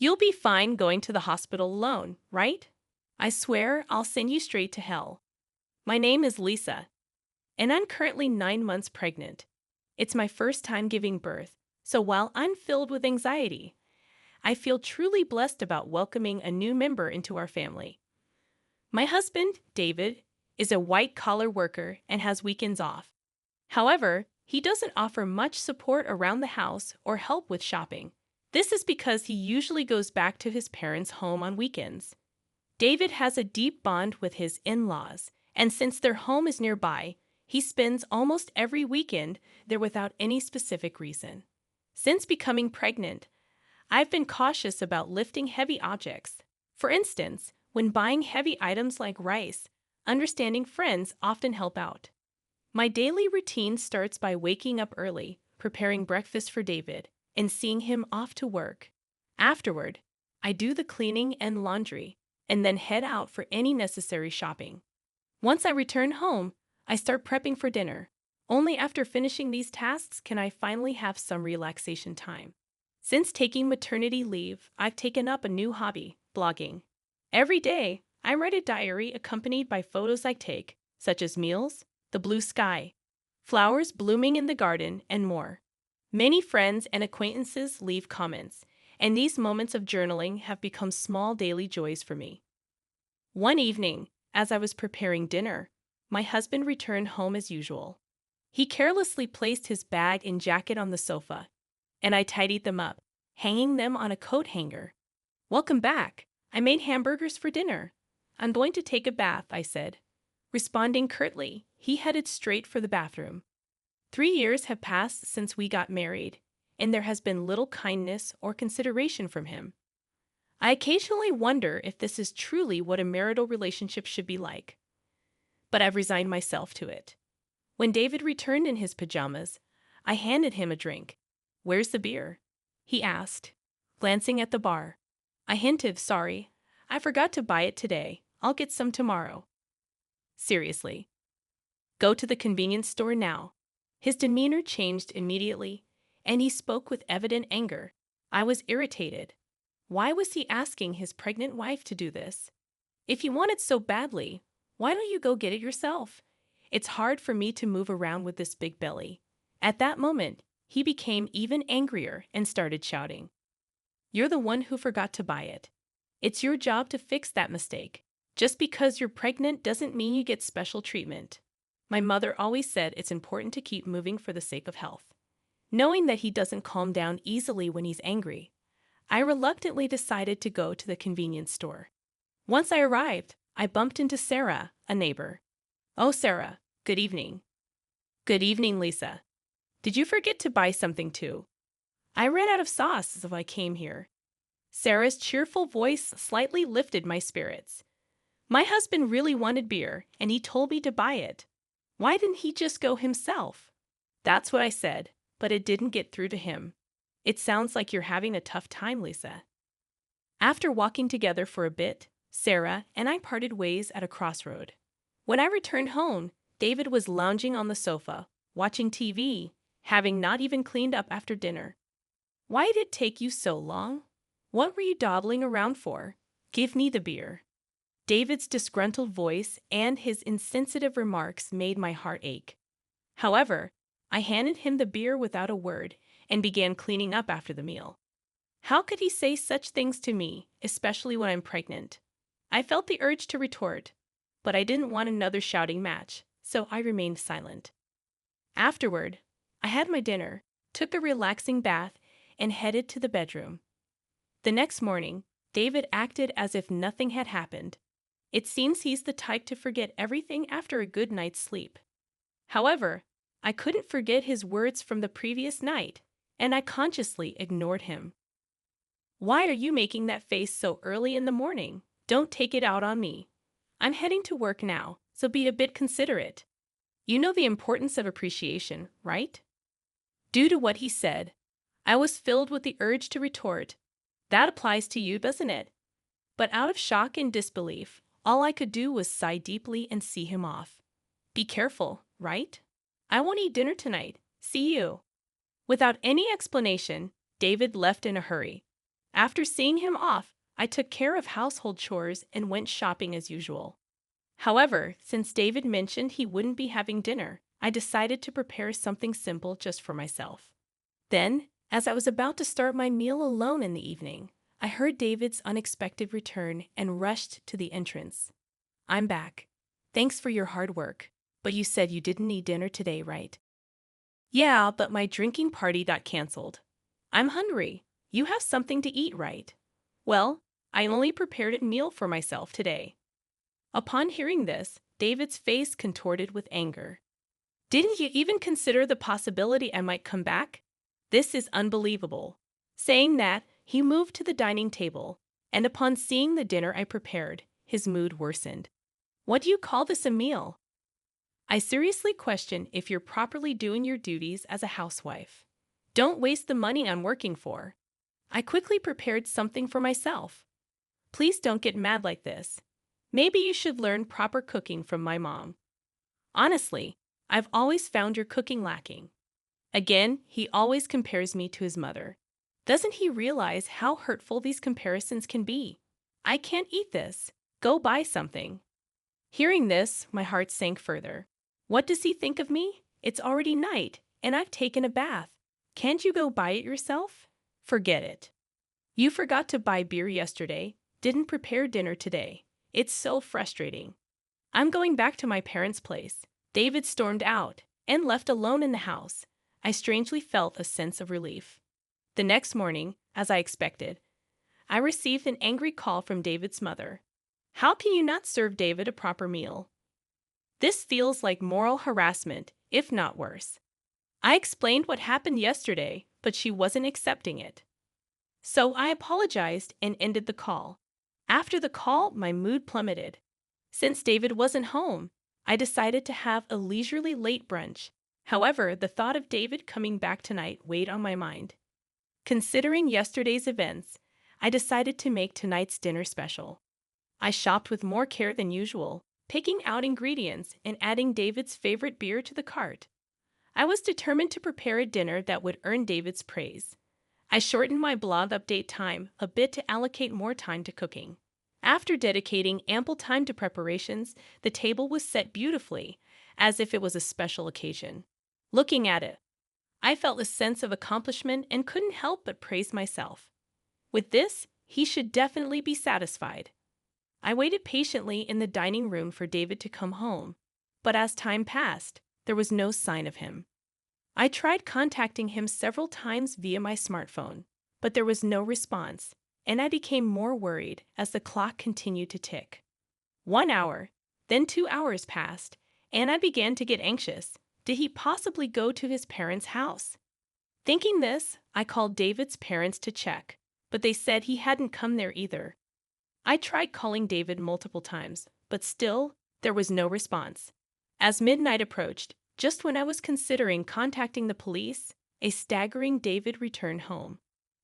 You'll be fine going to the hospital alone, right? I swear I'll send you straight to hell. My name is Lisa, and I'm currently 9 months pregnant. It's my first time giving birth, so while I'm filled with anxiety, I feel truly blessed about welcoming a new member into our family. My husband, David, is a white-collar worker and has weekends off. However, he doesn't offer much support around the house or help with shopping. This is because he usually goes back to his parents' home on weekends. David has a deep bond with his in-laws, and since their home is nearby, he spends almost every weekend there without any specific reason. Since becoming pregnant, I've been cautious about lifting heavy objects. For instance, when buying heavy items like rice, understanding friends often help out. My daily routine starts by waking up early, preparing breakfast for David, and seeing him off to work. Afterward, I do the cleaning and laundry, and then head out for any necessary shopping. Once I return home, I start prepping for dinner. Only after finishing these tasks can I finally have some relaxation time. Since taking maternity leave, I've taken up a new hobby, blogging. Every day, I write a diary accompanied by photos I take, such as meals, the blue sky, flowers blooming in the garden, and more. Many friends and acquaintances leave comments, and these moments of journaling have become small daily joys for me. One evening, as I was preparing dinner, my husband returned home as usual. He carelessly placed his bag and jacket on the sofa, and I tidied them up, hanging them on a coat hanger. "Welcome back. I made hamburgers for dinner. I'm going to take a bath," I said. Responding curtly, he headed straight for the bathroom. 3 years have passed since we got married, and there has been little kindness or consideration from him. I occasionally wonder if this is truly what a marital relationship should be like. But I've resigned myself to it. When David returned in his pajamas, I handed him a drink. "Where's the beer?" he asked, glancing at the bar. I hinted, "Sorry, I forgot to buy it today. I'll get some tomorrow." Seriously. Go to the convenience store now. His demeanor changed immediately, and he spoke with evident anger. I was irritated. Why was he asking his pregnant wife to do this? If you want it so badly, why don't you go get it yourself? It's hard for me to move around with this big belly. At that moment, he became even angrier and started shouting. "You're the one who forgot to buy it. It's your job to fix that mistake. Just because you're pregnant doesn't mean you get special treatment." My mother always said it's important to keep moving for the sake of health. Knowing that he doesn't calm down easily when he's angry, I reluctantly decided to go to the convenience store. Once I arrived, I bumped into Sarah, a neighbor. "Oh, Sarah, good evening." "Good evening, Lisa. Did you forget to buy something too?" "I ran out of sauce, so I came here." Sarah's cheerful voice slightly lifted my spirits. "My husband really wanted beer, and he told me to buy it. Why didn't he just go himself?" That's what I said, but it didn't get through to him. "It sounds like you're having a tough time, Lisa." After walking together for a bit, Sarah and I parted ways at a crossroad. When I returned home, David was lounging on the sofa, watching TV, having not even cleaned up after dinner. "Why did it take you so long? What were you dawdling around for? Give me the beer." David's disgruntled voice and his insensitive remarks made my heart ache. However, I handed him the beer without a word and began cleaning up after the meal. How could he say such things to me, especially when I'm pregnant? I felt the urge to retort, but I didn't want another shouting match, so I remained silent. Afterward, I had my dinner, took a relaxing bath, and headed to the bedroom. The next morning, David acted as if nothing had happened. It seems he's the type to forget everything after a good night's sleep. However, I couldn't forget his words from the previous night, and I consciously ignored him. "Why are you making that face so early in the morning? Don't take it out on me. I'm heading to work now, so be a bit considerate. You know the importance of appreciation, right?" Due to what he said, I was filled with the urge to retort, "That applies to you, doesn't it?" But out of shock and disbelief, all I could do was sigh deeply and see him off. Be careful, right? I won't eat dinner tonight. See you. Without any explanation, David left in a hurry. After seeing him off, I took care of household chores and went shopping as usual. However, since David mentioned he wouldn't be having dinner, I decided to prepare something simple just for myself. Then, as I was about to start my meal alone in the evening, I heard David's unexpected return and rushed to the entrance. "I'm back. Thanks for your hard work. But you said you didn't need dinner today, right?" "Yeah, but my drinking party got canceled. I'm hungry. You have something to eat, right?" "Well, I only prepared a meal for myself today." Upon hearing this, David's face contorted with anger. "Didn't you even consider the possibility I might come back? This is unbelievable." Saying that, he moved to the dining table, and upon seeing the dinner I prepared, his mood worsened. "What do you call this a meal? I seriously question if you're properly doing your duties as a housewife. Don't waste the money I'm working for." I quickly prepared something for myself. "Please don't get mad like this. Maybe you should learn proper cooking from my mom. Honestly, I've always found your cooking lacking." Again, he always compares me to his mother. Doesn't he realize how hurtful these comparisons can be? "I can't eat this. Go buy something." Hearing this, my heart sank further. What does he think of me? It's already night, and I've taken a bath. Can't you go buy it yourself? Forget it. You forgot to buy beer yesterday, didn't prepare dinner today. It's so frustrating. "I'm going back to my parents' place." David stormed out and left alone in the house. I strangely felt a sense of relief. The next morning, as I expected, I received an angry call from David's mother. "How can you not serve David a proper meal? This feels like moral harassment, if not worse." I explained what happened yesterday, but she wasn't accepting it. So I apologized and ended the call. After the call, my mood plummeted. Since David wasn't home, I decided to have a leisurely late brunch. However, the thought of David coming back tonight weighed on my mind. Considering yesterday's events, I decided to make tonight's dinner special. I shopped with more care than usual, picking out ingredients and adding David's favorite beer to the cart. I was determined to prepare a dinner that would earn David's praise. I shortened my blog update time a bit to allocate more time to cooking. After dedicating ample time to preparations, the table was set beautifully, as if it was a special occasion. Looking at it, I felt a sense of accomplishment and couldn't help but praise myself. With this, he should definitely be satisfied. I waited patiently in the dining room for David to come home, but as time passed, there was no sign of him. I tried contacting him several times via my smartphone, but there was no response, and I became more worried as the clock continued to tick. 1 hour, then 2 hours passed, and I began to get anxious. Did he possibly go to his parents' house? Thinking this, I called David's parents to check, but they said he hadn't come there either. I tried calling David multiple times, but still, there was no response. As midnight approached, just when I was considering contacting the police, a staggering David returned home.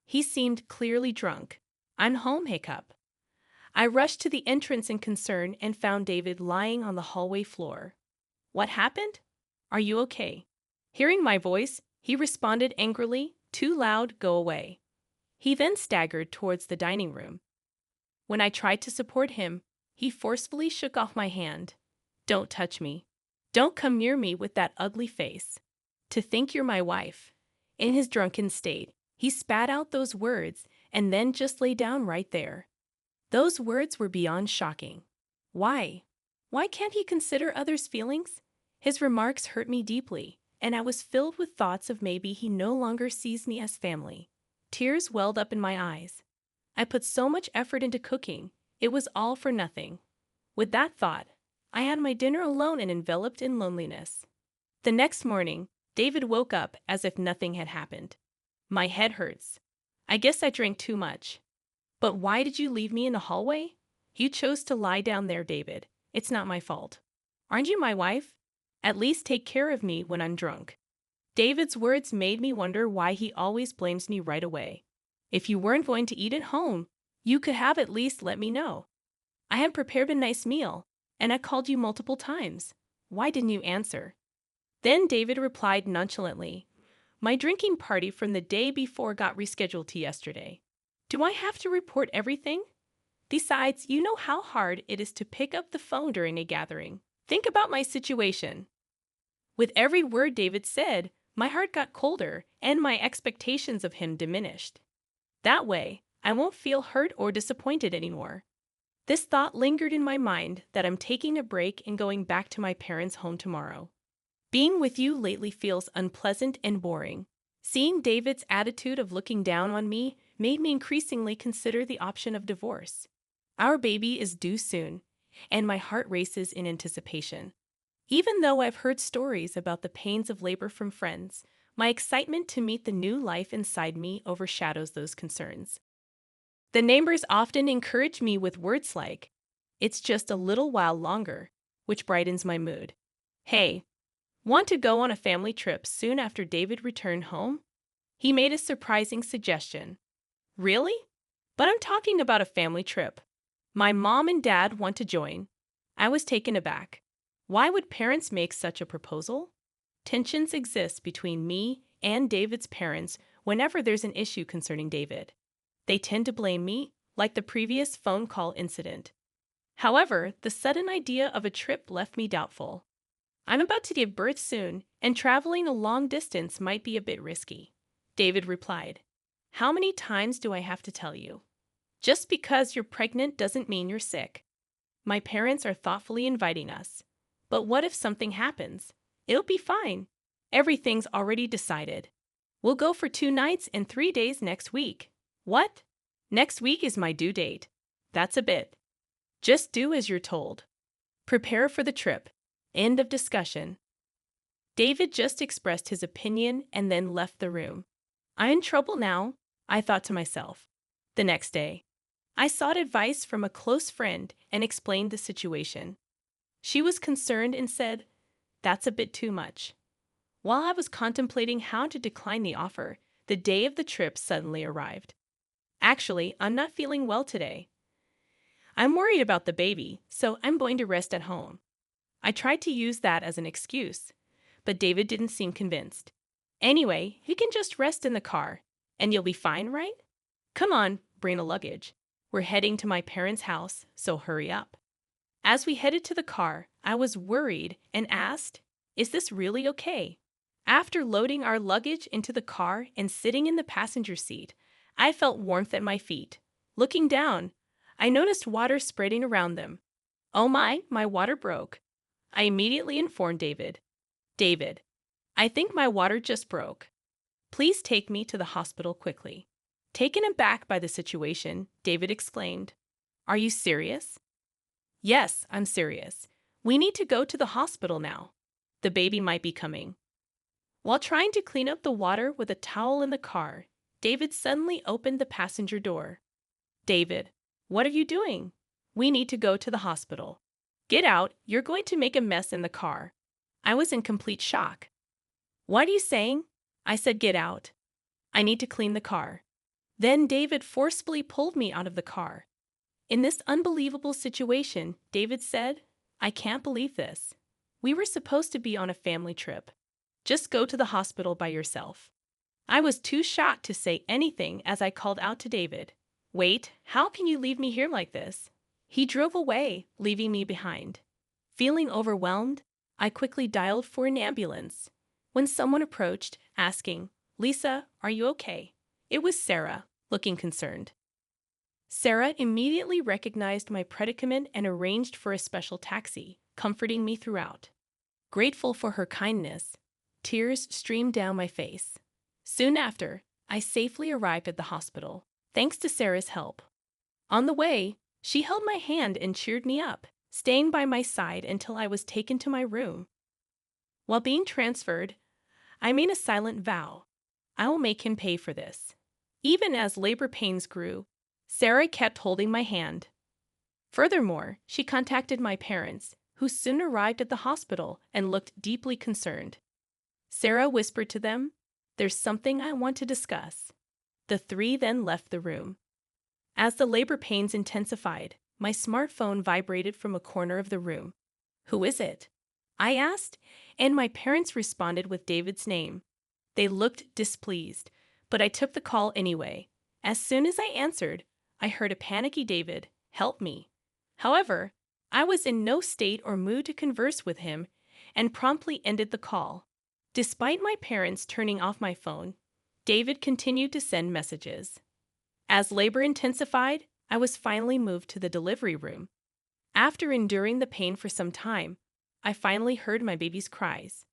He seemed clearly drunk. "I'm home, hiccup." I rushed to the entrance in concern and found David lying on the hallway floor. "What happened? Are you okay?" Hearing my voice, he responded angrily, "Too loud, go away." He then staggered towards the dining room. When I tried to support him, he forcefully shook off my hand. "Don't touch me. Don't come near me with that ugly face. To think you're my wife." In his drunken state, he spat out those words and then just lay down right there. Those words were beyond shocking. Why? Why can't he consider others' feelings? His remarks hurt me deeply, and I was filled with thoughts of maybe he no longer sees me as family. Tears welled up in my eyes. I put so much effort into cooking, it was all for nothing. With that thought, I had my dinner alone and enveloped in loneliness. The next morning, David woke up as if nothing had happened. "My head hurts. I guess I drank too much." "But why did you leave me in the hallway?" "You chose to lie down there, David. It's not my fault." "Aren't you my wife? At least take care of me when I'm drunk." David's words made me wonder why he always blames me right away. If you weren't going to eat at home, you could have at least let me know. I had prepared a nice meal, and I called you multiple times. Why didn't you answer? Then David replied nonchalantly, "My drinking party from the day before got rescheduled to yesterday." Do I have to report everything? Besides, you know how hard it is to pick up the phone during a gathering. Think about my situation. With every word David said, my heart got colder and my expectations of him diminished. That way, I won't feel hurt or disappointed anymore. This thought lingered in my mind that I'm taking a break and going back to my parents' home tomorrow. Being with you lately feels unpleasant and boring. Seeing David's attitude of looking down on me made me increasingly consider the option of divorce. Our baby is due soon, and my heart races in anticipation. Even though I've heard stories about the pains of labor from friends, my excitement to meet the new life inside me overshadows those concerns. The neighbors often encourage me with words like, "It's just a little while longer," which brightens my mood. "Hey, want to go on a family trip soon after David returned home?" He made a surprising suggestion. "Really? But I'm talking about a family trip. My mom and dad want to join." I was taken aback. Why would parents make such a proposal? Tensions exist between me and David's parents whenever there's an issue concerning David. They tend to blame me, like the previous phone call incident. However, the sudden idea of a trip left me doubtful. I'm about to give birth soon, and traveling a long distance might be a bit risky. David replied, "How many times do I have to tell you? Just because you're pregnant doesn't mean you're sick. My parents are thoughtfully inviting us. But what if something happens? It'll be fine. Everything's already decided. We'll go for 2 nights and 3 days next week." What? Next week is my due date. That's a bit. Just do as you're told. Prepare for the trip. End of discussion. David just expressed his opinion and then left the room. I'm in trouble now, I thought to myself. The next day, I sought advice from a close friend and explained the situation. She was concerned and said, "That's a bit too much." While I was contemplating how to decline the offer, the day of the trip suddenly arrived. "Actually, I'm not feeling well today. I'm worried about the baby, so I'm going to rest at home." I tried to use that as an excuse, but David didn't seem convinced. "Anyway, you can just rest in the car, and you'll be fine, right? Come on, bring the luggage. We're heading to my parents' house, so hurry up." As we headed to the car, I was worried and asked, "Is this really okay?" After loading our luggage into the car and sitting in the passenger seat, I felt warmth at my feet. Looking down, I noticed water spreading around them. "Oh my water broke." I immediately informed David. "David, I think my water just broke. Please take me to the hospital quickly." Taken aback by the situation, David exclaimed, "Are you serious?" "Yes, I'm serious. We need to go to the hospital now. The baby might be coming." While trying to clean up the water with a towel in the car, David suddenly opened the passenger door. "David, what are you doing? We need to go to the hospital. Get out, you're going to make a mess in the car." I was in complete shock. "What are you saying?" I said, "Get out. I need to clean the car." Then David forcefully pulled me out of the car. In this unbelievable situation, David said, "I can't believe this. We were supposed to be on a family trip. Just go to the hospital by yourself." I was too shocked to say anything as I called out to David, "Wait, how can you leave me here like this?" He drove away, leaving me behind. Feeling overwhelmed, I quickly dialed for an ambulance. When someone approached, asking, "Lisa, are you okay?" It was Sarah, looking concerned. Sarah immediately recognized my predicament and arranged for a special taxi, comforting me throughout. Grateful for her kindness, tears streamed down my face. Soon after, I safely arrived at the hospital, thanks to Sarah's help. On the way, she held my hand and cheered me up, staying by my side until I was taken to my room. While being transferred, I made a silent vow. I will make him pay for this. Even as labor pains grew, Sarah kept holding my hand. Furthermore, she contacted my parents, who soon arrived at the hospital and looked deeply concerned. Sarah whispered to them, "There's something I want to discuss." The three then left the room. As the labor pains intensified, my smartphone vibrated from a corner of the room. "Who is it?" I asked, and my parents responded with David's name. They looked displeased, but I took the call anyway. As soon as I answered, I heard a panicky David, "Help me." However, I was in no state or mood to converse with him and promptly ended the call. Despite my parents turning off my phone, David continued to send messages. As labor intensified, I was finally moved to the delivery room. After enduring the pain for some time, I finally heard my baby's cries.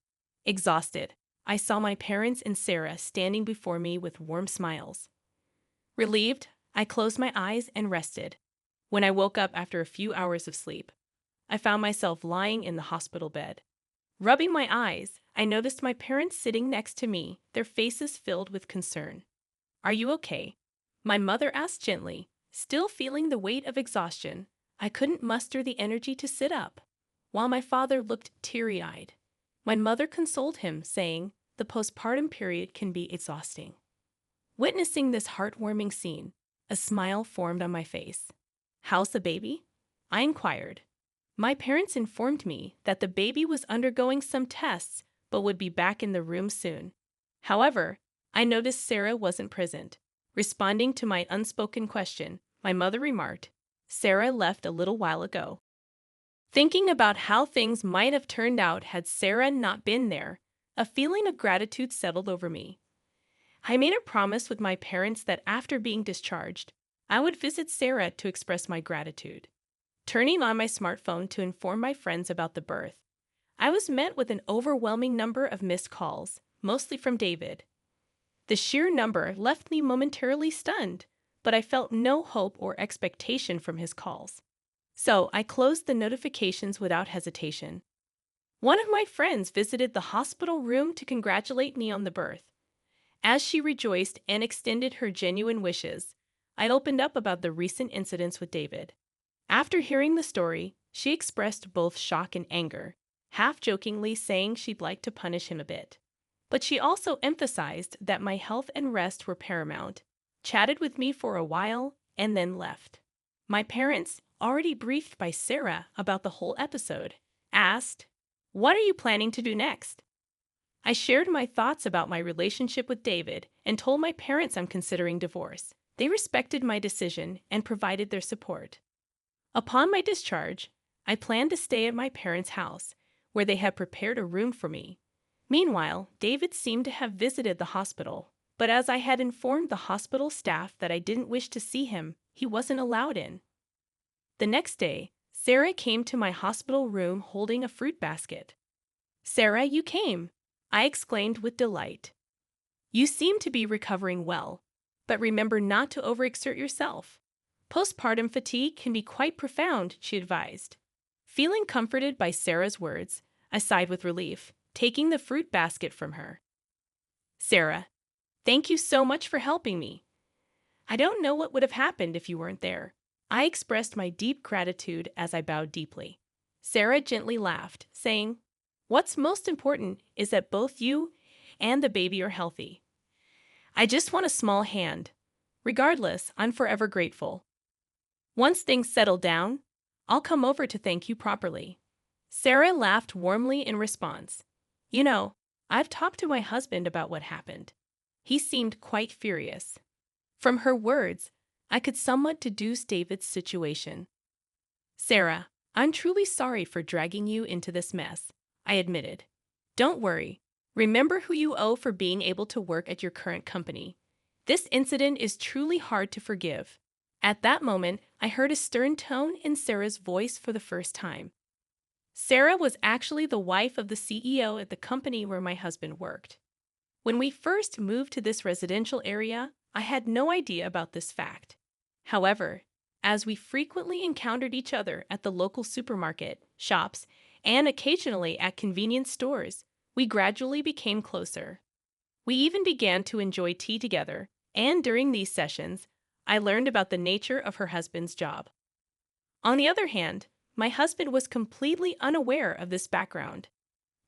Exhausted, I saw my parents and Sarah standing before me with warm smiles. Relieved, I closed my eyes and rested. When I woke up after a few hours of sleep, I found myself lying in the hospital bed. Rubbing my eyes, I noticed my parents sitting next to me, their faces filled with concern. "Are you okay?" My mother asked gently, still feeling the weight of exhaustion. I couldn't muster the energy to sit up, while my father looked teary-eyed. My mother consoled him, saying, "The postpartum period can be exhausting." Witnessing this heartwarming scene, a smile formed on my face. "How's the baby?" I inquired. My parents informed me that the baby was undergoing some tests but would be back in the room soon. However, I noticed Sarah wasn't present. Responding to my unspoken question, my mother remarked, "Sarah left a little while ago." Thinking about how things might have turned out had Sarah not been there, a feeling of gratitude settled over me. I made a promise with my parents that after being discharged, I would visit Sarah to express my gratitude. Turning on my smartphone to inform my friends about the birth, I was met with an overwhelming number of missed calls, mostly from David. The sheer number left me momentarily stunned, but I felt no hope or expectation from his calls. So I closed the notifications without hesitation. One of my friends visited the hospital room to congratulate me on the birth. As she rejoiced and extended her genuine wishes, I opened up about the recent incidents with David. After hearing the story, she expressed both shock and anger, half-jokingly saying she'd like to punish him a bit. But she also emphasized that my health and rest were paramount, chatted with me for a while, and then left. My parents, already briefed by Sarah about the whole episode, asked, "What are you planning to do next?" I shared my thoughts about my relationship with David and told my parents I'm considering divorce. They respected my decision and provided their support. Upon my discharge, I planned to stay at my parents' house, where they had prepared a room for me. Meanwhile, David seemed to have visited the hospital, but as I had informed the hospital staff that I didn't wish to see him, he wasn't allowed in. The next day, Sarah came to my hospital room holding a fruit basket. "Sarah, you came!" I exclaimed with delight. "You seem to be recovering well, but remember not to overexert yourself. Postpartum fatigue can be quite profound," she advised. Feeling comforted by Sarah's words, I sighed with relief, taking the fruit basket from her. "Sarah, thank you so much for helping me. I don't know what would have happened if you weren't there." I expressed my deep gratitude as I bowed deeply. Sarah gently laughed, saying, "What's most important is that both you and the baby are healthy. I just want a small hand. Regardless, I'm forever grateful. Once things settle down, I'll come over to thank you properly." Sarah laughed warmly in response. "You know, I've talked to my husband about what happened. He seemed quite furious." From her words, I could somewhat deduce David's situation. "Sarah, I'm truly sorry for dragging you into this mess," I admitted. "Don't worry. Remember who you owe for being able to work at your current company. This incident is truly hard to forgive." At that moment, I heard a stern tone in Sarah's voice for the first time. Sarah was actually the wife of the CEO at the company where my husband worked. When we first moved to this residential area, I had no idea about this fact. However, as we frequently encountered each other at the local supermarket, shops, and occasionally at convenience stores, we gradually became closer. We even began to enjoy tea together, and during these sessions, I learned about the nature of her husband's job. On the other hand, my husband was completely unaware of this background.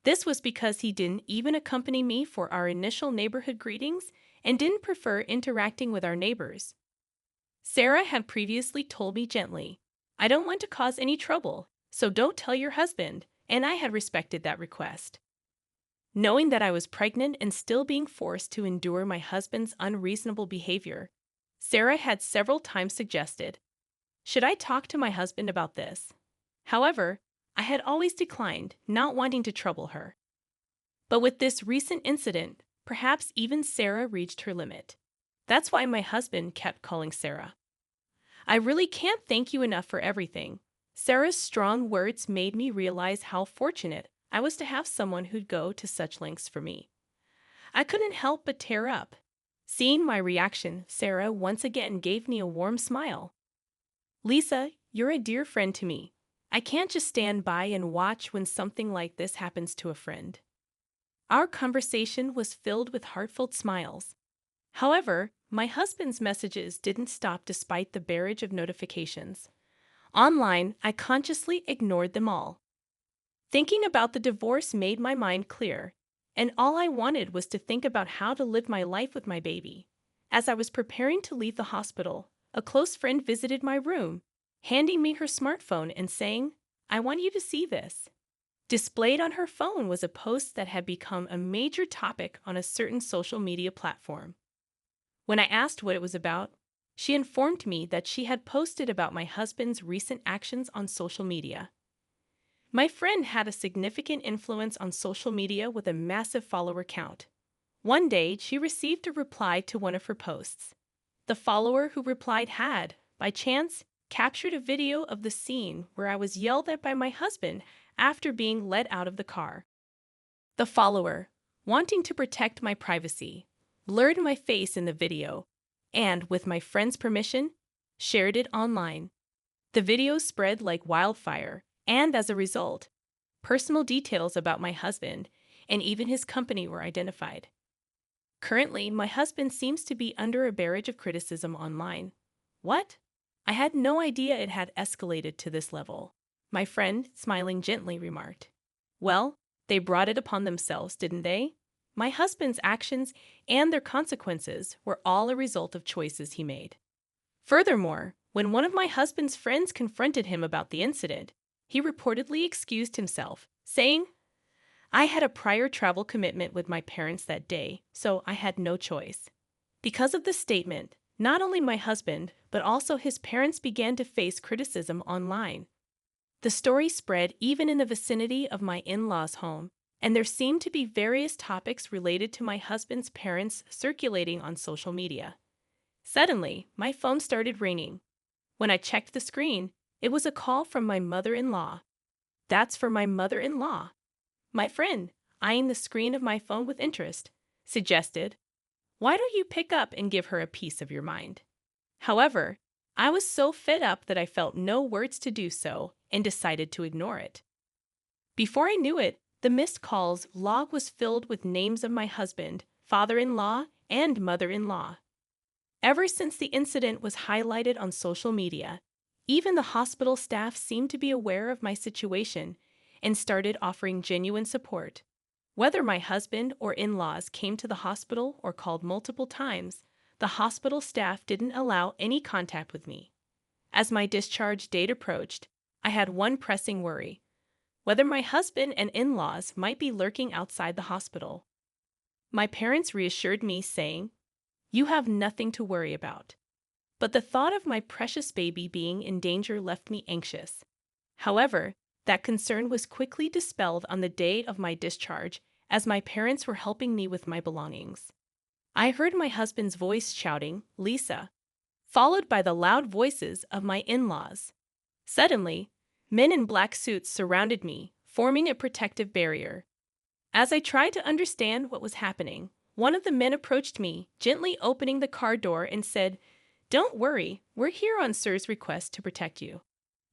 This was because he didn't even accompany me for our initial neighborhood greetings and didn't prefer interacting with our neighbors. Sarah had previously told me gently, "I don't want to cause any trouble, so don't tell your husband," and I had respected that request. Knowing that I was pregnant and still being forced to endure my husband's unreasonable behavior, Sarah had several times suggested, "Should I talk to my husband about this?" However, I had always declined, not wanting to trouble her. But with this recent incident, perhaps even Sarah reached her limit. That's why my husband kept calling Sarah. "I really can't thank you enough for everything." Sarah's strong words made me realize how fortunate I was to have someone who'd go to such lengths for me. I couldn't help but tear up. Seeing my reaction, Sarah once again gave me a warm smile. "Lisa, you're a dear friend to me. I can't just stand by and watch when something like this happens to a friend." Our conversation was filled with heartfelt smiles. However, my husband's messages didn't stop despite the barrage of notifications. Online, I consciously ignored them all. Thinking about the divorce made my mind clear, and all I wanted was to think about how to live my life with my baby. As I was preparing to leave the hospital, a close friend visited my room, handing me her smartphone and saying, "I want you to see this." Displayed on her phone was a post that had become a major topic on a certain social media platform. When I asked what it was about, she informed me that she had posted about my husband's recent actions on social media. My friend had a significant influence on social media with a massive follower count. One day, she received a reply to one of her posts. The follower who replied had, by chance, captured a video of the scene where I was yelled at by my husband after being let out of the car. The follower, wanting to protect my privacy, blurred my face in the video and, with my friend's permission, shared it online. The video spread like wildfire, and as a result, personal details about my husband and even his company were identified. Currently, my husband seems to be under a barrage of criticism online. What? I had no idea it had escalated to this level. My friend, smiling gently, remarked, "Well, they brought it upon themselves, didn't they?" My husband's actions and their consequences were all a result of choices he made. Furthermore, when one of my husband's friends confronted him about the incident, he reportedly excused himself, saying, "I had a prior travel commitment with my parents that day, so I had no choice." Because of this statement, not only my husband, but also his parents began to face criticism online. The story spread even in the vicinity of my in-laws' home, and there seemed to be various topics related to my husband's parents circulating on social media. Suddenly, my phone started ringing. When I checked the screen, it was a call from my mother-in-law. "That's for my mother-in-law." My friend, eyeing the screen of my phone with interest, suggested, "Why don't you pick up and give her a piece of your mind?" However, I was so fed up that I felt no words to do so and decided to ignore it. Before I knew it, the missed calls log was filled with names of my husband, father-in-law, and mother-in-law. Ever since the incident was highlighted on social media, even the hospital staff seemed to be aware of my situation and started offering genuine support. Whether my husband or in-laws came to the hospital or called multiple times, the hospital staff didn't allow any contact with me. As my discharge date approached, I had one pressing worry: whether my husband and in-laws might be lurking outside the hospital. My parents reassured me, saying, "You have nothing to worry about." But the thought of my precious baby being in danger left me anxious. However, that concern was quickly dispelled on the day of my discharge as my parents were helping me with my belongings. I heard my husband's voice shouting, "Lisa," followed by the loud voices of my in-laws. Suddenly, men in black suits surrounded me, forming a protective barrier. As I tried to understand what was happening, one of the men approached me, gently opening the car door and said, "Don't worry, we're here on Sir's request to protect you."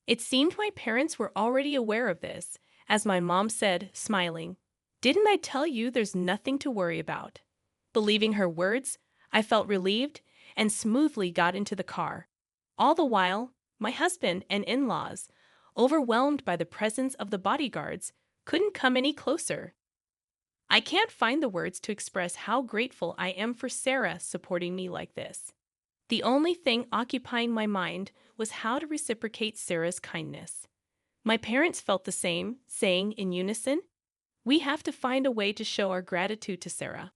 It seemed my parents were already aware of this, as my mom said, smiling, "Didn't I tell you there's nothing to worry about?" Believing her words, I felt relieved and smoothly got into the car. All the while, my husband and in-laws, overwhelmed by the presence of the bodyguards, couldn't come any closer. I can't find the words to express how grateful I am for Sarah supporting me like this. The only thing occupying my mind was how to reciprocate Sarah's kindness. My parents felt the same, saying in unison, "We have to find a way to show our gratitude to Sarah."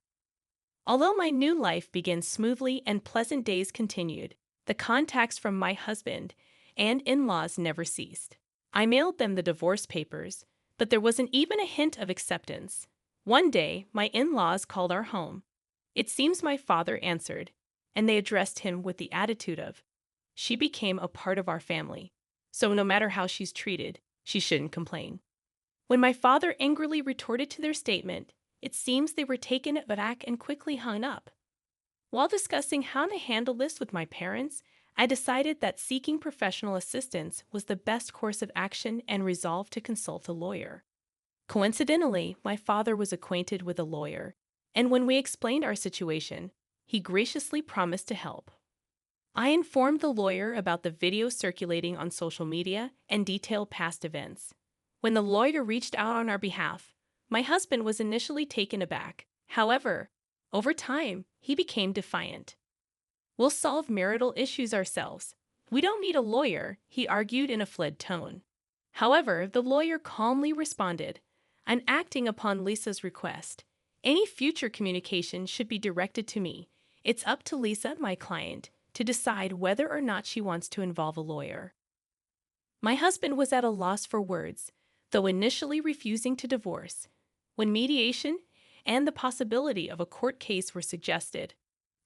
Although my new life began smoothly and pleasant days continued, the contacts from my husband and in-laws never ceased. I mailed them the divorce papers, but there wasn't even a hint of acceptance. One day, my in-laws called our home. It seems my father answered, and they addressed him with the attitude of, "She became a part of our family, so no matter how she's treated, she shouldn't complain." When my father angrily retorted to their statement, it seems they were taken aback and quickly hung up. While discussing how to handle this with my parents, I decided that seeking professional assistance was the best course of action and resolved to consult a lawyer. Coincidentally, my father was acquainted with a lawyer, and when we explained our situation, he graciously promised to help. I informed the lawyer about the video circulating on social media and detailed past events. When the lawyer reached out on our behalf, my husband was initially taken aback. However, over time, he became defiant. "We'll solve marital issues ourselves. We don't need a lawyer," he argued in a fled tone. However, the lawyer calmly responded, "I'm acting upon Lisa's request. Any future communication should be directed to me. It's up to Lisa, my client, to decide whether or not she wants to involve a lawyer." My husband was at a loss for words, though initially refusing to divorce. When mediation and the possibility of a court case were suggested,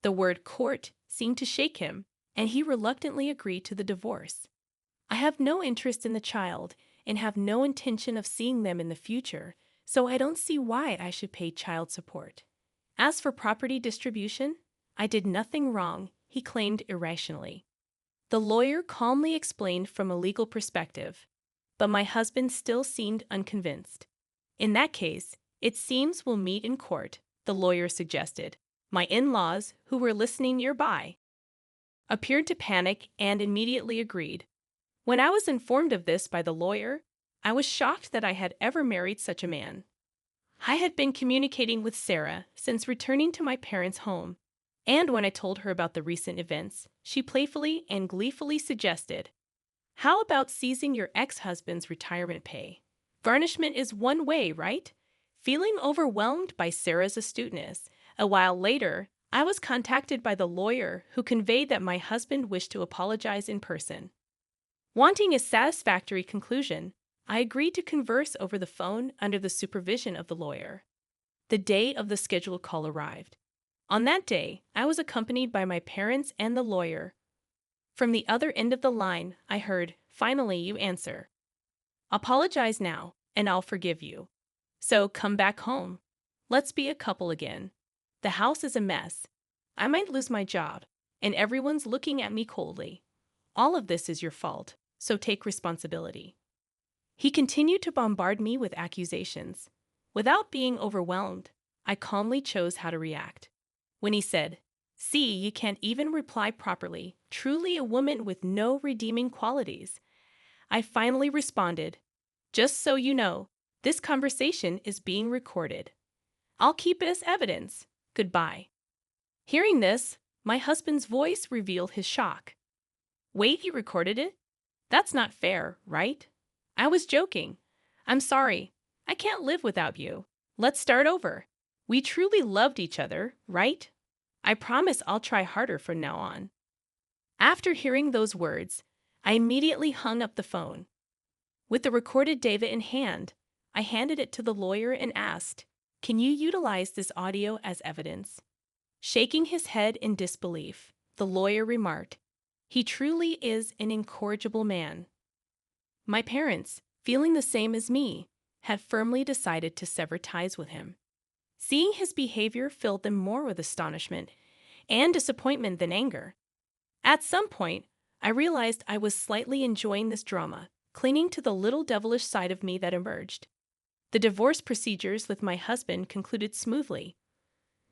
the word court seemed to shake him, and he reluctantly agreed to the divorce. I have no interest in the child and have no intention of seeing them in the future, so I don't see why I should pay child support. As for property distribution, I did nothing wrong, he claimed irrationally. The lawyer calmly explained from a legal perspective, but my husband still seemed unconvinced. "In that case, it seems we'll meet in court," the lawyer suggested. My in-laws, who were listening nearby, appeared to panic and immediately agreed. When I was informed of this by the lawyer, I was shocked that I had ever married such a man. I had been communicating with Sarah since returning to my parents' home, and when I told her about the recent events, she playfully and gleefully suggested, "How about seizing your ex-husband's retirement pay? Garnishment is one way, right?" Feeling overwhelmed by Sarah's astuteness, a while later, I was contacted by the lawyer who conveyed that my husband wished to apologize in person. Wanting a satisfactory conclusion, I agreed to converse over the phone under the supervision of the lawyer. The day of the scheduled call arrived. On that day, I was accompanied by my parents and the lawyer. From the other end of the line, I heard, "Finally, you answer. Apologize now, and I'll forgive you. So come back home. Let's be a couple again. The house is a mess. I might lose my job, and everyone's looking at me coldly. All of this is your fault, so take responsibility." He continued to bombard me with accusations. Without being overwhelmed, I calmly chose how to react. When he said, "See, you can't even reply properly, truly a woman with no redeeming qualities," I finally responded, "Just so you know, this conversation is being recorded. I'll keep it as evidence. Goodbye." Hearing this, my husband's voice revealed his shock. "Wait, you recorded it? That's not fair, right?" I was joking. "I'm sorry. I can't live without you. Let's start over. We truly loved each other, right? I promise I'll try harder from now on." After hearing those words, I immediately hung up the phone. With the recorded data in hand, I handed it to the lawyer and asked, "Can you utilize this audio as evidence?" Shaking his head in disbelief, the lawyer remarked, "He truly is an incorrigible man." My parents, feeling the same as me, had firmly decided to sever ties with him. Seeing his behavior filled them more with astonishment and disappointment than anger. At some point, I realized I was slightly enjoying this drama, clinging to the little devilish side of me that emerged. The divorce procedures with my husband concluded smoothly.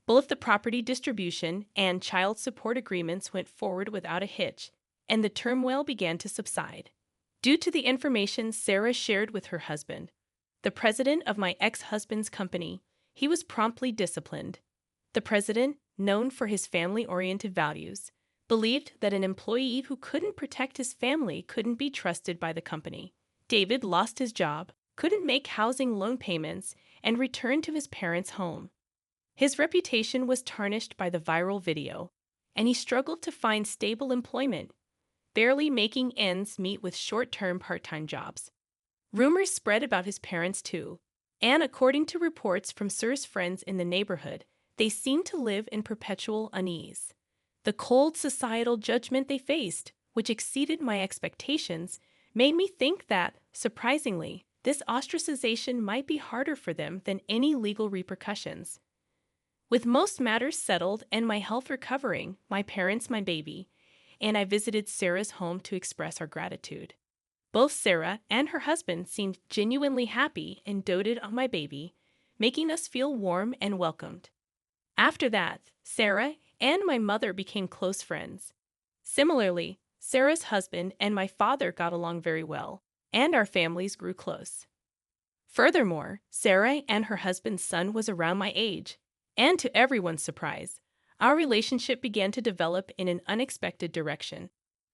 Both the property distribution and child support agreements went forward without a hitch, and the turmoil began to subside. Due to the information Sarah shared with her husband, the president of my ex-husband's company, he was promptly disciplined. The president, known for his family-oriented values, believed that an employee who couldn't protect his family couldn't be trusted by the company. David lost his job, couldn't make housing loan payments, and returned to his parents' home. His reputation was tarnished by the viral video, and he struggled to find stable employment, barely making ends meet with short-term part-time jobs. Rumors spread about his parents too, and according to reports from Sir's friends in the neighborhood, they seemed to live in perpetual unease. The cold societal judgment they faced, which exceeded my expectations, made me think that, surprisingly, this ostracization might be harder for them than any legal repercussions. With most matters settled and my health recovering, my parents, my baby, and I visited Sarah's home to express our gratitude. Both Sarah and her husband seemed genuinely happy and doted on my baby, making us feel warm and welcomed. After that, Sarah and my mother became close friends. Similarly, Sarah's husband and my father got along very well, and our families grew close. Furthermore, Sarah and her husband's son was around my age, and to everyone's surprise, our relationship began to develop in an unexpected direction.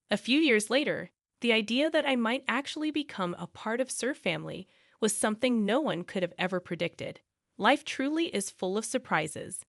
A few years later, the idea that I might actually become a part of Sir family was something no one could have ever predicted. Life truly is full of surprises.